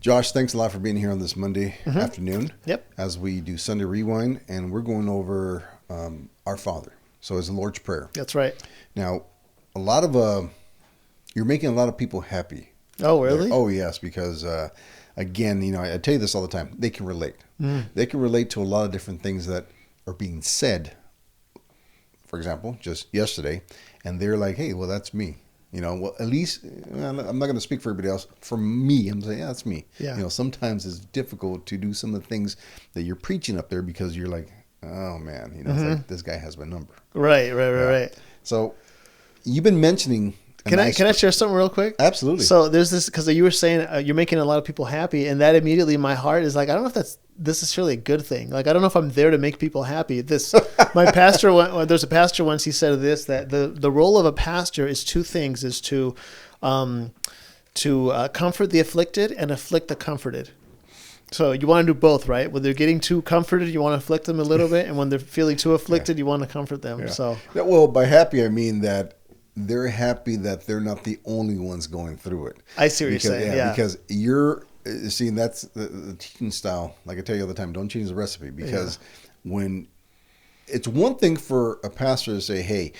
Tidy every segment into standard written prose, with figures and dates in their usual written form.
Josh, thanks a lot for being here on this Monday afternoon. Yep. As we do Sunday Rewind, and we're going over Our Father. So it's the Lord's Prayer. That's right. Now, a lot of you're making a lot of people happy. Oh, really? Oh, yes, because again, I tell you this all the time. They can relate. They can relate to a lot of different things that are being said. For example, just yesterday, and they're like, "Hey, well, that's me." Well, at least I'm not going to speak for everybody else. For me, I'm saying, yeah, that's me. Yeah. Sometimes it's difficult to do some of the things that you're preaching up there because you're like, oh man, it's like this guy has my number. Right. So you've been mentioning. Can I share something real quick? Absolutely. So there's this, because you were saying you're making a lot of people happy, and that immediately my heart is like, I don't know if that's necessarily a good thing. Like, I don't know if I'm there to make people happy. My pastor, there's a pastor once, he said this, that the role of a pastor is two things: is to comfort the afflicted and afflict the comforted. So you want to do both, right? When they're getting too comforted, you want to afflict them a little bit, and when they're feeling too afflicted, you want to comfort them. Yeah. So well, by happy I mean that they're happy that they're not the only ones going through it. I see what you're saying. Yeah. Because you're seeing that's the teaching style. Like I tell you all the time, don't change the recipe, because when it's one thing for a pastor to say, "Hey,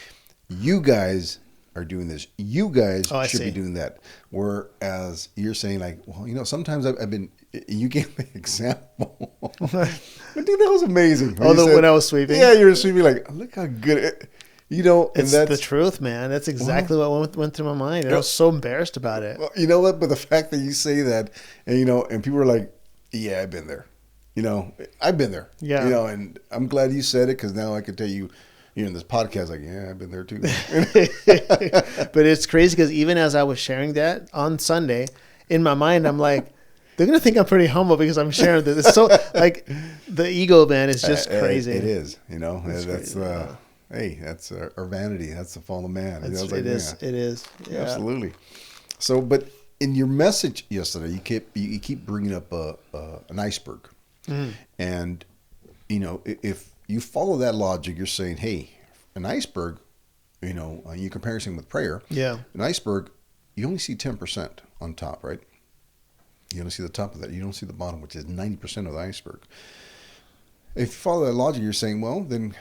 you guys are doing this. You guys should be doing that." Whereas you're saying like, well, sometimes I've been. You gave me an example. But dude, that was amazing. When I was sweeping. Yeah, you were sweeping. Like, look how good. It's the truth, man. That's exactly what went through my mind. And I was so embarrassed about it. Well, you know what? But the fact that you say that, and and people are like, "Yeah, I've been there." I've been there. Yeah. And I'm glad you said it, because now I can tell you, in this podcast, like, yeah, I've been there too. But it's crazy, because even as I was sharing that on Sunday, in my mind, I'm like, they're gonna think I'm pretty humble because I'm sharing this. It's so like the ego, man, is just crazy. It is. That's. Crazy. Hey, that's our vanity. That's the fall of man. It is. Yeah. Absolutely. So, but in your message yesterday, you keep bringing up an iceberg, and if you follow that logic, you're saying, hey, an iceberg, you compare something with prayer. Yeah. An iceberg, you only see 10% on top, right? You only see the top of that. You don't see the bottom, which is 90% of the iceberg. If you follow that logic, you're saying, well, then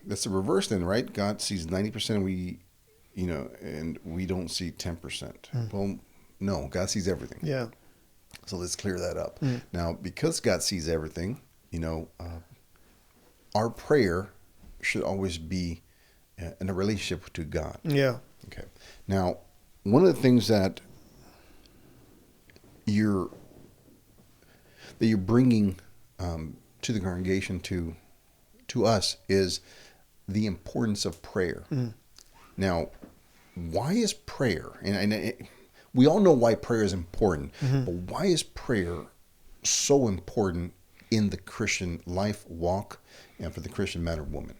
that's the reverse then, right? God sees 90%, and we don't see 10%. Well, no, God sees everything. Yeah. So let's clear that up. Now, because God sees everything, our prayer should always be in a relationship to God. Yeah. Okay. Now, one of the things that you're bringing to the congregation, to us, is the importance of prayer. Now, why is prayer, and we all know why prayer is important, but why is prayer so important in the Christian life walk and for the Christian man or woman?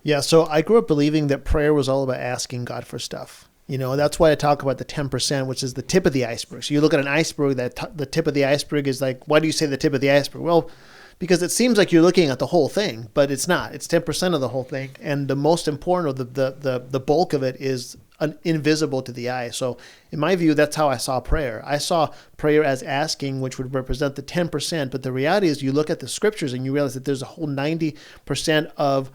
Yeah, so I grew up believing that prayer was all about asking God for stuff. That's why I talk about the 10%, which is the tip of the iceberg. So you look at an iceberg, the tip of the iceberg is like, why do you say the tip of the iceberg? Well, because it seems like you're looking at the whole thing, but it's not. It's 10% of the whole thing. And the most important, or the bulk of it, is invisible to the eye. So in my view, that's how I saw prayer. I saw prayer as asking, which would represent the 10%. But the reality is, you look at the scriptures and you realize that there's a whole 90% of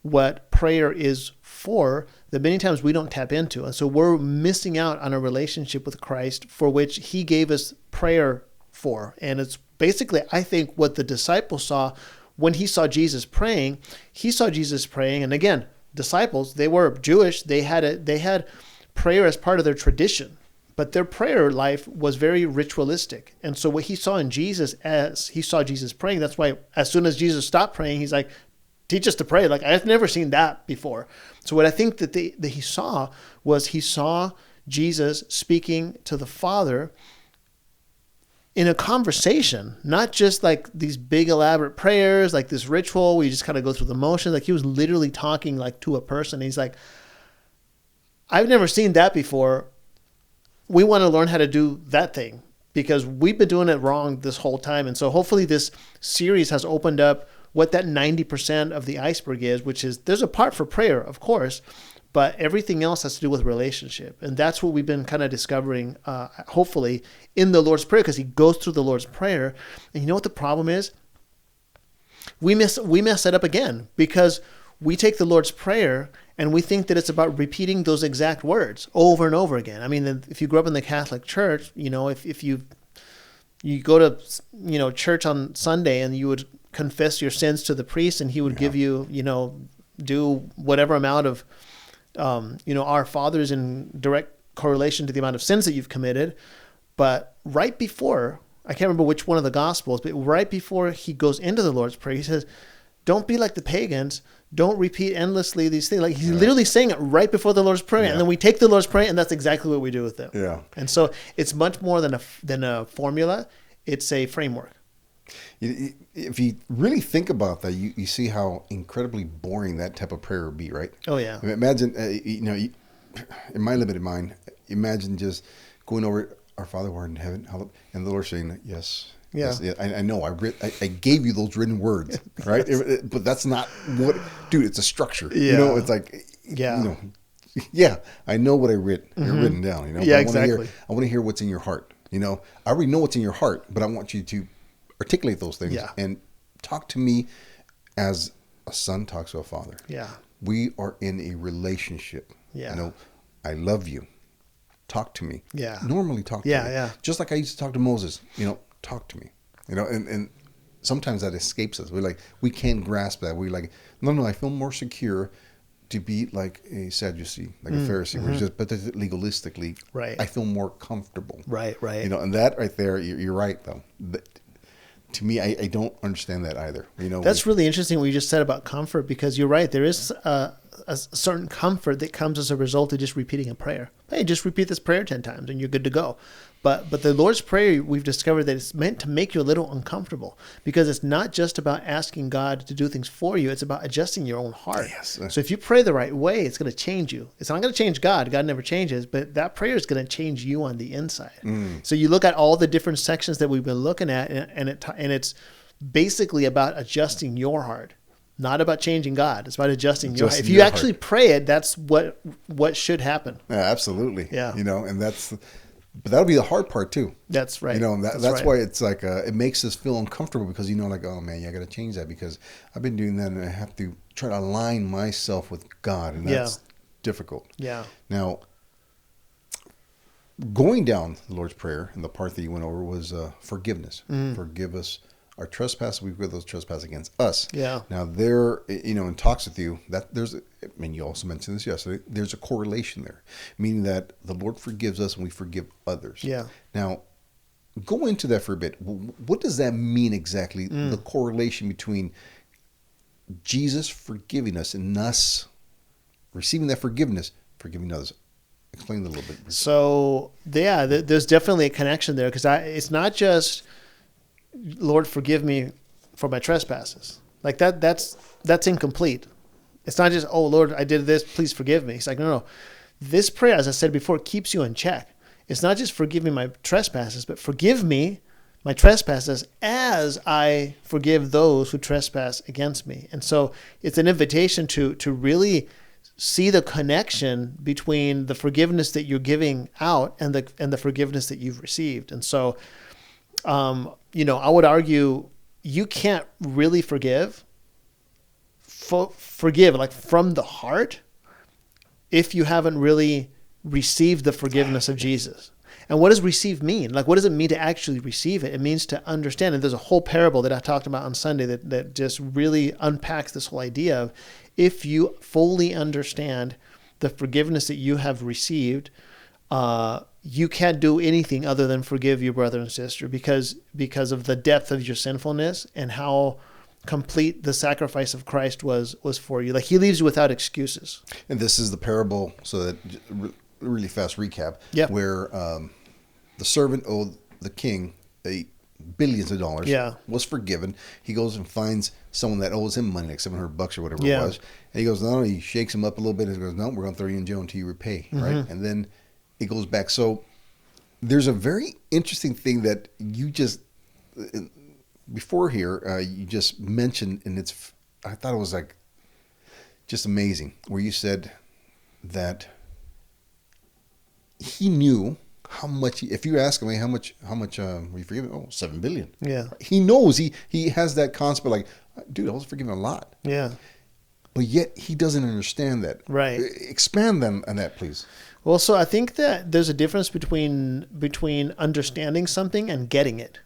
what prayer is for that many times we don't tap into. And so we're missing out on a relationship with Christ for which he gave us prayer for. And it's basically, I think, what the disciples saw when he saw Jesus praying. He saw Jesus praying. And again, disciples, they were Jewish. They had prayer as part of their tradition. But their prayer life was very ritualistic. And so what he saw in Jesus, as he saw Jesus praying, that's why as soon as Jesus stopped praying, he's like, teach us to pray. Like, I've never seen that before. So what I think that he saw Jesus speaking to the Father in a conversation, not just like these big elaborate prayers, like this ritual where you just kind of go through the motions. Like, he was literally talking like to a person. He's like, I've never seen that before. We want to learn how to do that thing because we've been doing it wrong this whole time. And so hopefully this series has opened up what that 90% of the iceberg is, which is there's a part for prayer, of course, but everything else has to do with relationship. And that's what we've been kind of discovering, hopefully, in the Lord's Prayer, because he goes through the Lord's Prayer. And you know what the problem is? We mess it up again, because we take the Lord's Prayer and we think that it's about repeating those exact words over and over again. I mean, if you grew up in the Catholic Church, if you go to, church on Sunday and you would confess your sins to the priest and he would give you, do whatever amount of, Our Father's in direct correlation to the amount of sins that you've committed. But right before, I can't remember which one of the Gospels, but right before he goes into the Lord's Prayer, he says, don't be like the pagans. Don't repeat endlessly these things. Like he's literally saying it right before the Lord's Prayer. And then we take the Lord's Prayer, and that's exactly what we do with it. Yeah. And so it's much more than a formula. It's a framework. If you really think about that, you see how incredibly boring that type of prayer would be, right? Oh, yeah. I mean, imagine, in my limited mind, imagine just going over, our Father who art in heaven, and the Lord saying, yes. Yeah. Yes, I know. I gave you those written words, right? But that's not what, dude. It's a structure. Yeah. It's like, yeah. I know what I writ. You're written down. Yeah, exactly. I want to hear what's in your heart. I already know what's in your heart, but I want you to articulate those things and talk to me as a son talks to a father. Yeah. We are in a relationship. Yeah. I love you. Talk to me. Yeah. Normally talk to me. Yeah. Just like I used to talk to Moses. Talk to me. And sometimes that escapes us. We can't grasp that. We're like, no, I feel more secure to be like a Sadducee, like a Pharisee, where but legalistically, right. I feel more comfortable. Right. And that right there, you're right though. To me, I don't understand that either. That's really interesting what you just said about comfort, because you're right. There is a certain comfort that comes as a result of just repeating a prayer. Hey, just repeat this prayer 10 times and you're good to go. But the Lord's Prayer, we've discovered that it's meant to make you a little uncomfortable, because it's not just about asking God to do things for you. It's about adjusting your own heart. Yes. So if you pray the right way, it's going to change you. It's not going to change God. God never changes, but that prayer is going to change you on the inside. So you look at all the different sections that we've been looking at, and it's basically about adjusting your heart. Not about changing God. It's about adjusting your heart. If you actually pray it, that's what should happen. Yeah, absolutely. Yeah. But that'll be the hard part too. That's right. That's right. Why it's like it makes us feel uncomfortable, because oh man, I got to change that, because I've been doing that and I have to try to align myself with God, and that's difficult. Yeah. Now, going down the Lord's Prayer, and the part that you went over was forgiveness. Forgive us our trespasses, we forgive those trespass against us. Yeah. Now there, in talks with you, that you also mentioned this yesterday, there's a correlation there, meaning that the Lord forgives us and we forgive others. Yeah. Now, go into that for a bit. What does that mean exactly? The correlation between Jesus forgiving us and us receiving that forgiveness, forgiving others. Explain that a little bit. So, there's definitely a connection there, because it's not just, Lord, forgive me for my trespasses. Like that's incomplete. It's not just, oh, Lord, I did this, please forgive me. It's like, no. This prayer, as I said before, keeps you in check. It's not just forgive me my trespasses, but forgive me my trespasses as I forgive those who trespass against me. And so it's an invitation to really see the connection between the forgiveness that you're giving out and the forgiveness that you've received. And so, I would argue you can't really forgive like from the heart if you haven't really received the forgiveness of Jesus. And what does receive mean? Like, what does it mean to actually receive it? It means to understand. And there's a whole parable that I talked about on Sunday that just really unpacks this whole idea of, if you fully understand the forgiveness that you have received, you can't do anything other than forgive your brother and sister, because of the depth of your sinfulness and how complete the sacrifice of Christ was for you. Like, he leaves you without excuses. And this is the parable, so that really fast recap, where the servant owed the king billions of dollars, was forgiven. He goes and finds someone that owes him money, like $700 or whatever it was. And he goes, no, he shakes him up a little bit and goes, no, we're going to throw you in jail until you repay, right? And then it goes back. So there's a very interesting thing that you just, before here, you just mentioned, and I thought it was like just amazing, where you said that he knew how much. If you ask him, hey, how much were you forgiven? Oh, 7 billion. Yeah. He knows. He has that concept. Like, dude, I was forgiven a lot. Yeah. But yet he doesn't understand that. Right. Expand on that, please. Well, so I think that there's a difference between understanding something and getting it,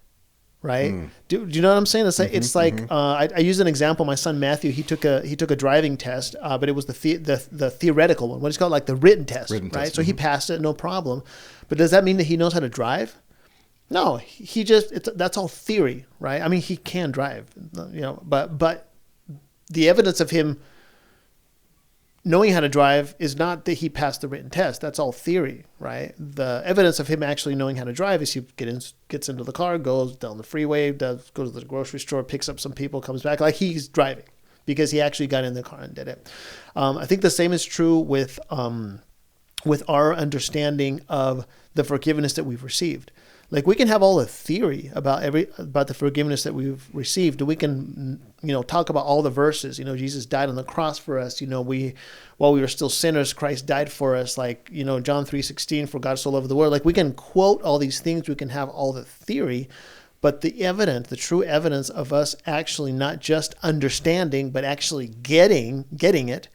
right? Do you know what I'm saying? It's like I use an example. My son Matthew, he took a driving test, but it was the theoretical one. What is called like the written test, right? So he passed it, no problem. But does that mean that he knows how to drive? No, he just that's all theory, right? I mean, he can drive, but the evidence of him knowing how to drive is not that he passed the written test. That's all theory, right? The evidence of him actually knowing how to drive is he gets into the car, goes down the freeway, goes to the grocery store, picks up some people, comes back. Like he's driving because he actually got in the car and did it. I think the same is true with our understanding of the forgiveness that we've received. Like we can have all the theory about the forgiveness that we've received. We can, talk about all the verses. Jesus died on the cross for us. While we were still sinners, Christ died for us. Like, John 3:16, for God so loved the world. Like we can quote all these things. We can have all the theory, but the true evidence of us actually not just understanding, but actually getting it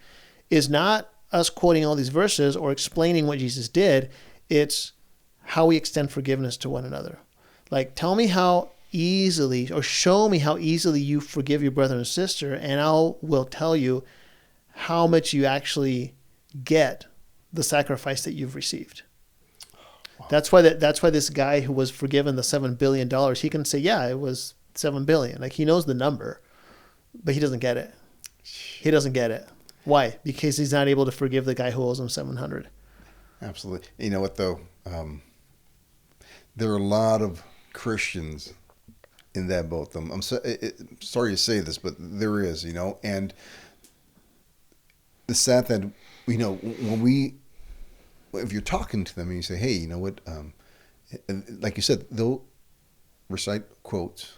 is not us quoting all these verses or explaining what Jesus did. It's how we extend forgiveness to one another. Like, tell me how easily, or show me how easily you forgive your brother and sister, and I will tell you how much you actually get the sacrifice that you've received. Wow. That's why this guy who was forgiven the $7 billion, he can say, yeah, it was 7 billion. Like he knows the number, but he doesn't get it. He doesn't get it. Why? Because he's not able to forgive the guy who owes him 700. Absolutely. You know what though? There are a lot of Christians in that boat. I'm sorry to say this, but there is, and the sad that, if you're talking to them and you say, hey, you know what, like you said, they'll recite quotes,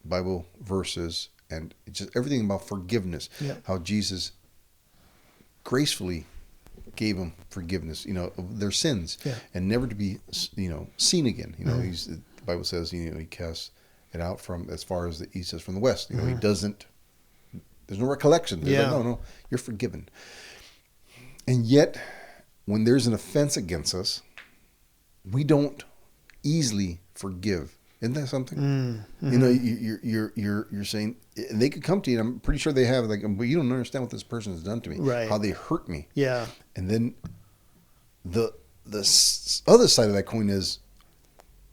Bible verses, and just everything about forgiveness, how Jesus gracefully gave them forgiveness, of their sins, and never to be, seen again. The Bible says, he casts it out from as far as the east is from the west. He doesn't. There's no recollection. There's like, no, you're forgiven. And yet, when there's an offense against us, we don't easily forgive. Isn't that something? You're saying, and they could come to you, and I'm pretty sure they have, like, but you don't understand what this person has done to me, right? How they hurt me, yeah. And then the other side of that coin is,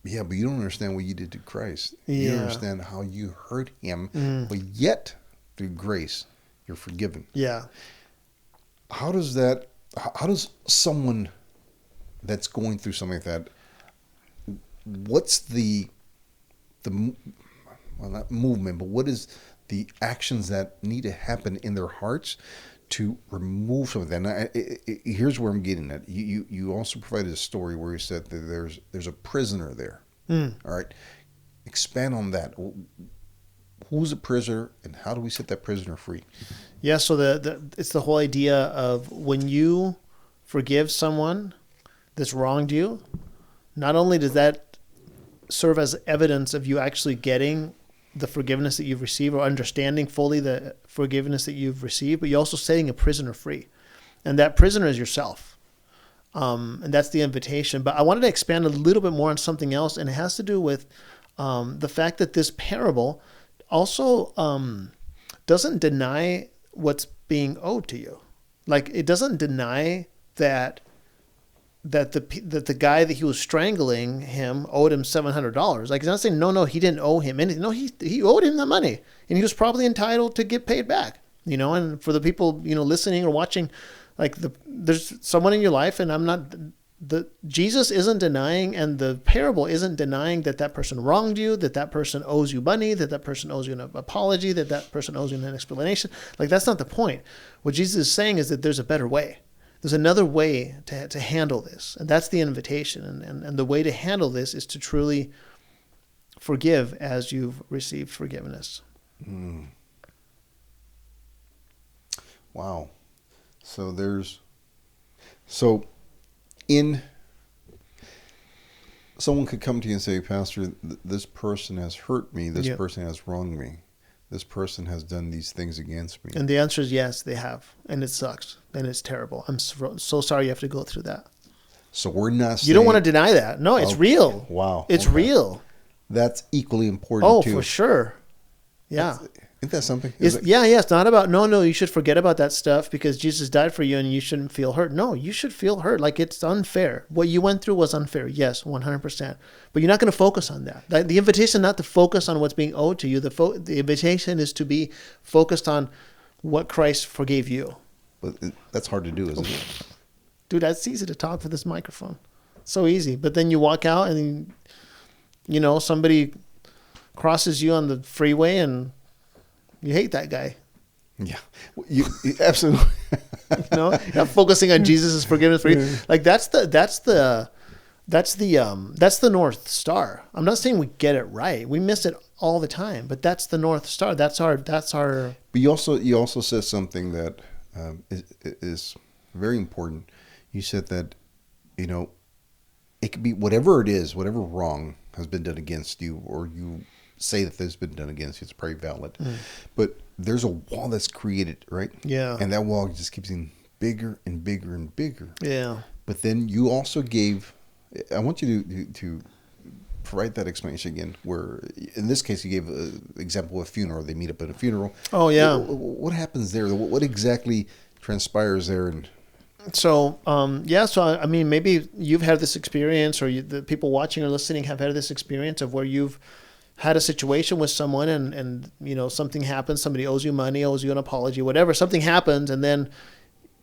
yeah, but you don't understand what you did to Christ. You don't understand how you hurt him, but yet through grace you're forgiven. Yeah. How does someone that's going through something like that? What's the not movement, but what is the actions that need to happen in their hearts to remove some of that? And here's where I'm getting at. You also provided a story where you said that there's a prisoner there. All right, expand on that. Who's a prisoner, and how do we set that prisoner free? Yeah, so it's the whole idea of when you forgive someone that's wronged you, not only does that serve as evidence of you actually getting the forgiveness that you've received or understanding fully the forgiveness that you've received, but you're also setting a prisoner free. And that prisoner is yourself. And that's the invitation. But I wanted to expand a little bit more on something else, and it has to do with the fact that this parable also doesn't deny what's being owed to you. Like, it doesn't deny that the guy that he was strangling him owed him $700. Like, he's not saying no, he didn't owe him anything. No, he owed him the money, and he was probably entitled to get paid back. And for the people listening or watching, like there's someone in your life, and Jesus isn't denying, and the parable isn't denying that person wronged you, that person owes you money, that person owes you an apology, that person owes you an explanation. Like, that's not the point. What Jesus is saying is that there's a better way. There's another way to handle this, and that's the invitation. And the way to handle this is to truly forgive as you've received forgiveness. Wow. So So, in someone could come to you and say, Pastor, this person has hurt me. This Yeah. person has wronged me. This person has done these things against me. And the answer is yes, they have. And it sucks. And it's terrible. I'm so sorry you have to go through that. So we're not saying... You don't want to deny that. No, it's real. Wow. It's Okay. real. That's equally important, Oh, too. for sure. Yeah. Isn't that something? Yeah, it's not about, no, you should forget about that stuff because Jesus died for you and you shouldn't feel hurt. No, you should feel hurt. Like, it's unfair. What you went through was unfair. Yes, 100%. But you're not going to focus on that. The invitation not to focus on what's being owed to you. The invitation is to be focused on what Christ forgave you. But that's hard to do, isn't it? Dude, that's easy to talk for this microphone. So easy. But then you walk out and, somebody crosses you on the freeway and you hate that guy. Yeah, you absolutely. You're not focusing on Jesus' forgiveness for you. Like that's the North Star. I'm not saying we get it right. We miss it all the time, but that's the North Star. That's our. But you also said something that is very important. You said that, it could be whatever it is, whatever wrong has been done against you, or you say that there's been done against you, it's probably valid. But there's a wall that's created, right? Yeah. And that wall just keeps getting bigger and bigger and bigger. Yeah. But then you also gave, I want you to provide that explanation again, where in this case you gave an example of a funeral. They meet up at a funeral. Oh, yeah. What happens there? What exactly transpires there? And So, I mean, maybe you've had this experience, or the people watching or listening have had this experience of where you've had a situation with someone and something happens, somebody owes you money, owes you an apology, whatever, something happens, and then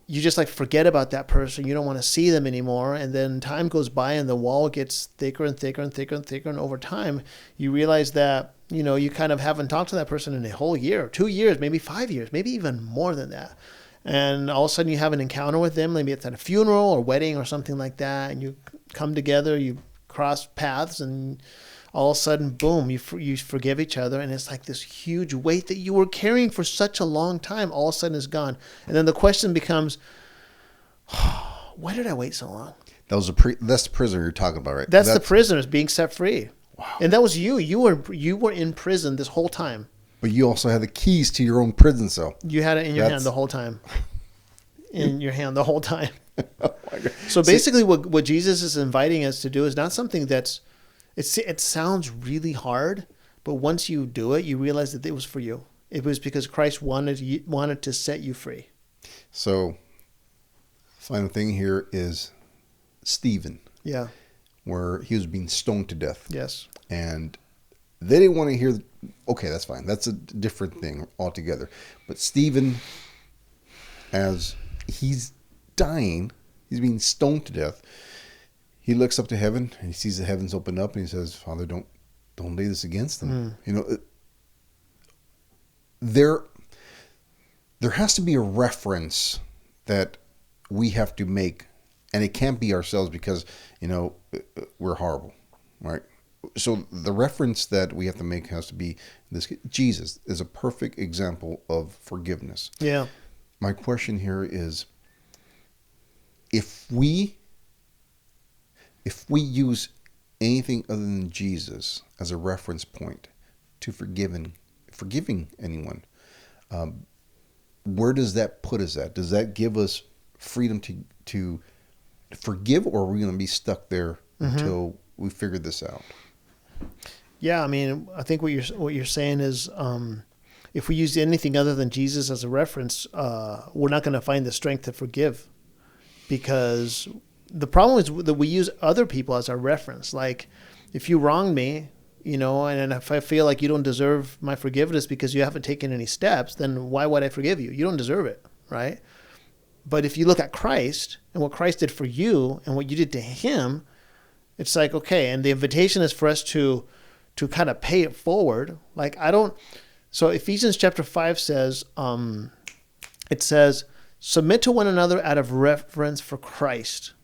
you just like forget about that person. You don't want to see them anymore. And then time goes by and the wall gets thicker and thicker and thicker and thicker. And over time, you realize that, you kind of haven't talked to that person in a whole year, 2 years, maybe 5 years, maybe even more than that. And all of a sudden you have an encounter with them. Maybe it's at a funeral or wedding or something like that. And you come together, you cross paths, and all of a sudden, boom, you forgive each other. And it's like this huge weight that you were carrying for such a long time, all of a sudden is gone. And then the question becomes, why did I wait so long? that's the prisoner you're talking about, right? That's the prisoners being set free. Wow. And that was you. You were in prison this whole time. But you also had the keys to your own prison cell. You had it in your hand the whole time. In your hand the whole time. Oh my God. So basically what Jesus is inviting us to do is not something it sounds really hard, but once you do it, you realize that it was for you. It was because Christ wanted to set you free. So, final thing here is Stephen. Yeah. Where he was being stoned to death. Yes. And they didn't want to hear, okay, that's fine. That's a different thing altogether. But Stephen, as he's dying, he's being stoned to death, he looks up to heaven and he sees the heavens open up and he says, Father, don't lay this against them. There has to be a reference that we have to make, and it can't be ourselves because, we're horrible, right? So the reference that we have to make has to be this. Jesus is a perfect example of forgiveness. Yeah. My question here is, if we use anything other than Jesus as a reference point to forgiving anyone, where does that put us at? Does that give us freedom to forgive, or are we going to be stuck there until we figure this out? Yeah, I mean, I think what you're saying is, if we use anything other than Jesus as a reference, we're not going to find the strength to forgive, because the problem is that we use other people as our reference. Like, if you wronged me, and if I feel like you don't deserve my forgiveness because you haven't taken any steps, then why would I forgive you? You don't deserve it, right? But if you look at Christ and what Christ did for you and what you did to him, it's like, okay, and the invitation is for us to kind of pay it forward. So Ephesians chapter 5 says, it says, submit to one another out of reverence for Christ.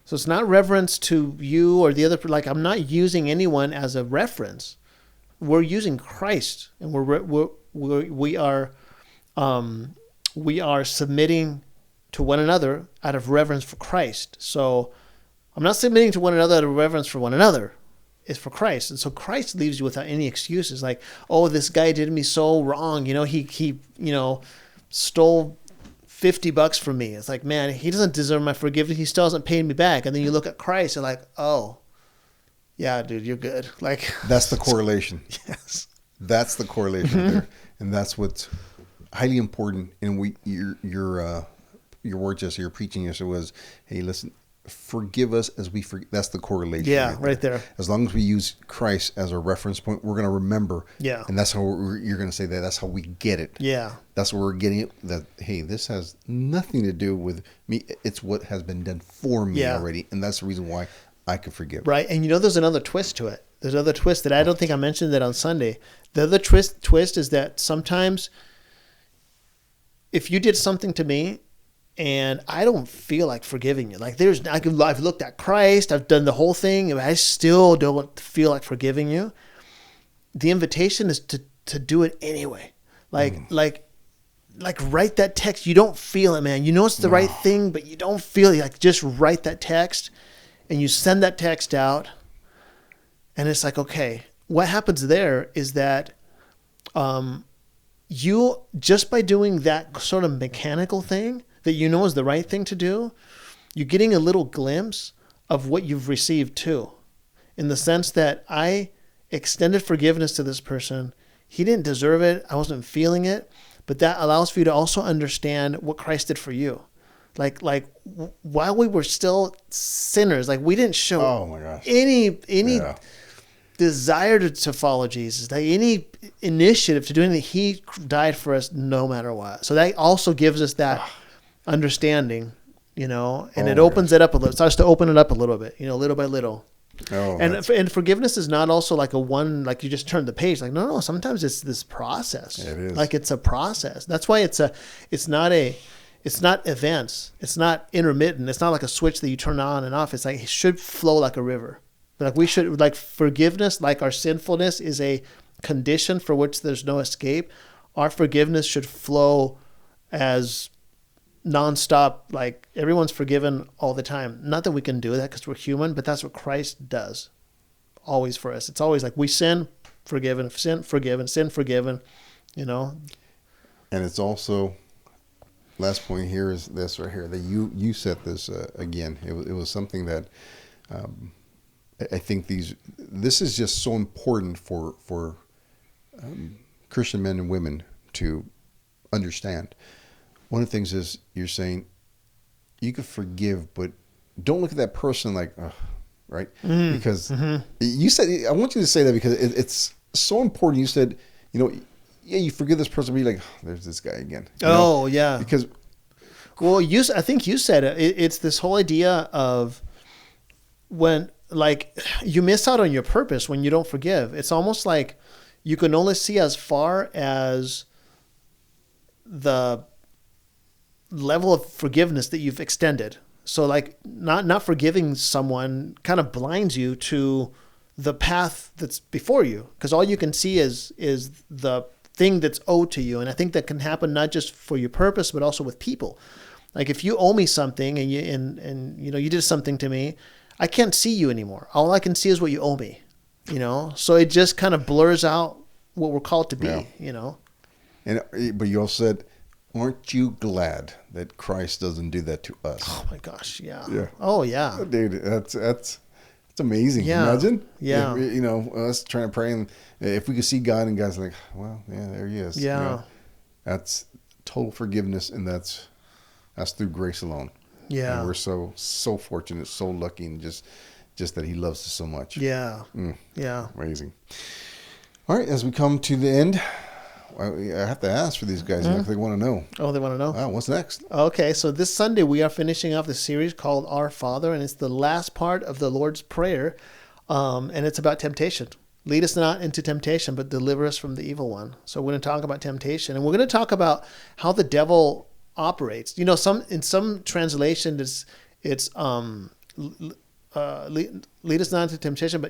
So it's not reverence to you or the other, like I'm not using anyone as a reference. We're using Christ, and we are submitting to one another out of reverence for Christ. So I'm not submitting to one another out of reverence for one another. It's for Christ. And so Christ leaves you without any excuses. Like, oh, this guy did me so wrong. He stole $50 from me. It's like, man, he doesn't deserve my forgiveness. He still hasn't paid me back. And then you look at Christ and like, oh, yeah, dude, you're good. Like, that's the correlation. Yes. That's the correlation there. And that's what's highly important. And your word yesterday, your preaching yesterday was, hey, listen, forgive us as we forgive. That's the correlation. Yeah, right there. As long as we use Christ as a reference point, we're going to remember. Yeah. And that's how you're going to say that. That's how we get it. Yeah. That's what we're getting it. That, hey, this has nothing to do with me. It's what has been done for me already. And that's the reason why I can forgive. Right. And there's another twist to it. There's another twist that I don't think I mentioned that on Sunday. The other twist is that sometimes if you did something to me and I don't feel like forgiving you, like I've looked at Christ, I've done the whole thing, and I still don't feel like forgiving you. The invitation is to do it anyway. Like write that text. You don't feel it, man. You know it's the right thing, but you don't feel it. Like, just write that text, and you send that text out, and it's like, okay, what happens there is that you, just by doing that sort of mechanical thing that you know is the right thing to do, you're getting a little glimpse of what you've received too, in the sense that I extended forgiveness to this person. He didn't deserve it. I wasn't feeling it, but that allows for you to also understand what Christ did for you. Like while we were still sinners, like we didn't show any desire to follow Jesus, like any initiative to do anything. He died for us no matter what. So that also gives us that understanding, and it opens it up a little. It starts to open it up a little bit, little by little. And forgiveness is not also like like you just turn the page. Like, no, sometimes it's this process. It is. Like, it's a process. That's why it's not events. It's not intermittent. It's not like a switch that you turn on and off. It's like, it should flow like a river. Like, we should, like, forgiveness, like our sinfulness is a condition for which there's no escape. Our forgiveness should flow as nonstop, like everyone's forgiven all the time. Not that we can do that because we're human, but that's what Christ does always for us. It's always like, we sin, forgiven, sin, forgiven, sin, forgiven, And it's also, last point here is this right here, that you said this again. It was something that I think this is just so important for Christian men and women to understand. One of the things is, you're saying you could forgive, but don't look at that person like, right? Because you said, I want you to say that because it's so important. You said, you forgive this person, but you're like, there's this guy again. Yeah. Because, well, I think you said it. It's this whole idea of when, like, you miss out on your purpose when you don't forgive. It's almost like you can only see as far as the level of forgiveness that you've extended. So, like, not forgiving someone kind of blinds you to the path that's before you, because all you can see is the thing that's owed to you. And I think that can happen not just for your purpose, but also with people. Like, if you owe me something and you did something to me, I can't see you anymore. All I can see is what you owe me. So it just kind of blurs out what we're called to be. But you also said, aren't you glad that Christ doesn't do that to us? Oh my gosh, yeah. Yeah. Oh yeah. Dude, that's amazing. Yeah. Imagine. Yeah. If, us trying to pray, and if we could see God, and God's like, well, yeah, there he is. Yeah. That's total forgiveness, and that's through grace alone. Yeah. And we're so fortunate, so lucky, and just that he loves us so much. Yeah. Yeah. Amazing. All right, as we come to the end, I have to ask for these guys. They want to know. Oh, they want to know? Wow, what's next? Okay, so this Sunday we are finishing off the series called Our Father, and it's the last part of the Lord's Prayer, and it's about temptation. Lead us not into temptation, but deliver us from the evil one. So we're going to talk about temptation, and we're going to talk about how the devil operates. In some translation, it's lead us not into temptation,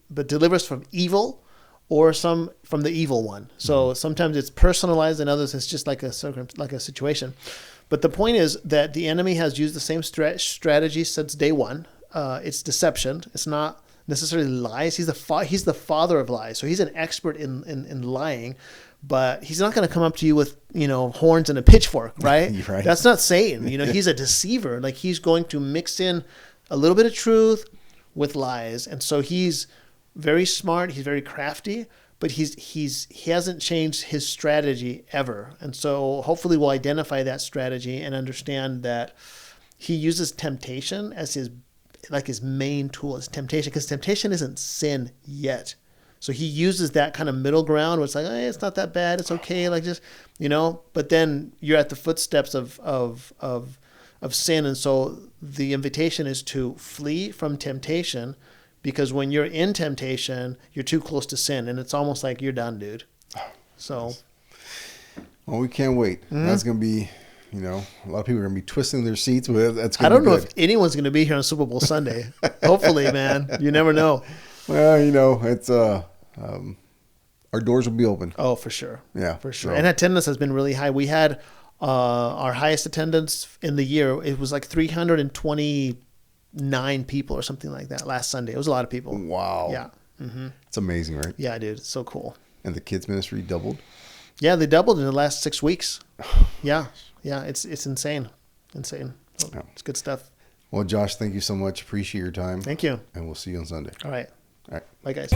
but deliver us from evil, or some from the evil one. So sometimes it's personalized, and others it's just like a situation. But the point is that the enemy has used the same strategy since day one. It's deception. It's not necessarily lies. He's the father of lies. So he's an expert in lying, but he's not going to come up to you with, horns and a pitchfork, right? Right. That's not Satan. He's a deceiver. Like, he's going to mix in a little bit of truth with lies. And so he's very smart. He's very crafty, but he hasn't changed his strategy ever. And so hopefully we'll identify that strategy and understand that he uses temptation as his main tool is temptation, because temptation isn't sin yet. So he uses that kind of middle ground where it's like, hey, it's not that bad. It's okay. Like, just, but then you're at the footsteps of sin. And so the invitation is to flee from temptation, because when you're in temptation, you're too close to sin, and it's almost like you're done, dude. So. Well, we can't wait. Mm-hmm. That's going to be, a lot of people are going to be twisting their seats. That's I don't know if anyone's going to be here on Super Bowl Sunday. Hopefully, man. You never know. Well, it's our doors will be open. Oh, for sure. Yeah, for sure. So. And attendance has been really high. We had our highest attendance in the year. It was like 329 people or something like that last Sunday. It was a lot of people. Wow. Yeah. Mm-hmm. It's amazing, right? Yeah, dude. It's so cool. And the kids ministry doubled? Yeah, they doubled in the last 6 weeks. Yeah. Yeah, it's insane. Insane. Yeah. It's good stuff. Well, Josh, thank you so much. Appreciate your time. Thank you. And we'll see you on Sunday. All right. All right. Bye, guys.